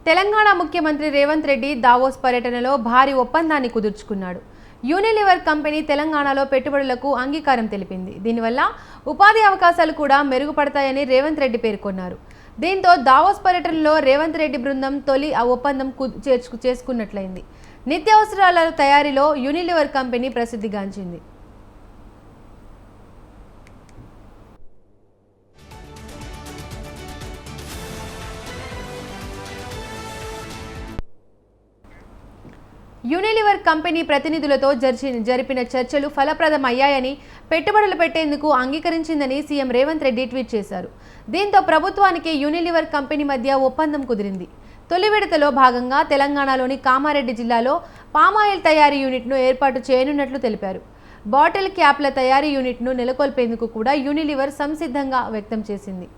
తెలంగాణ ముఖ్యమంత్రి రేవంత్ రెడ్డి దావోస్ పర్యటనలో భారీ ఒప్పందాన్ని కుదుర్చుకున్నాడు. యూనిలివర్ కంపెనీ తెలంగాణలో పెట్టుబడులకు అంగీకారం తెలిపింది. దీనివల్ల ఉపాధి అవకాశాలు కూడా మెరుగుపడతాయని రేవంత్ రెడ్డి పేర్కొన్నారు. దీంతో దావోస్ పర్యటనలో రేవంత్ రెడ్డి బృందం తొలి ఆ ఒప్పందం చేసుకున్నట్లయింది. నిత్యావసరాల తయారీలో యూనిలివర్ కంపెనీ ప్రసిద్ధిగాంచింది. యూనిలివర్ కంపెనీ ప్రతినిధులతో జరిపిన చర్చలు ఫలప్రదమయ్యాయని, పెట్టుబడులు పెట్టేందుకు అంగీకరించిందని సీఎం రేవంత్ రెడ్డి ట్వీట్ చేశారు. దీంతో ప్రభుత్వానికి యూనిలివర్ కంపెనీ మధ్య ఒప్పందం కుదిరింది. తొలి విడతలో భాగంగా తెలంగాణలోని కామారెడ్డి జిల్లాలో పామాయిల్ తయారీ యూనిట్ను ఏర్పాటు చేయనున్నట్లు తెలిపారు. బాటిల్ క్యాప్ల తయారీ యూనిట్ను నెలకొల్పేందుకు కూడా యూనిలివర్ సంసిద్ధంగా వ్యక్తం చేసింది.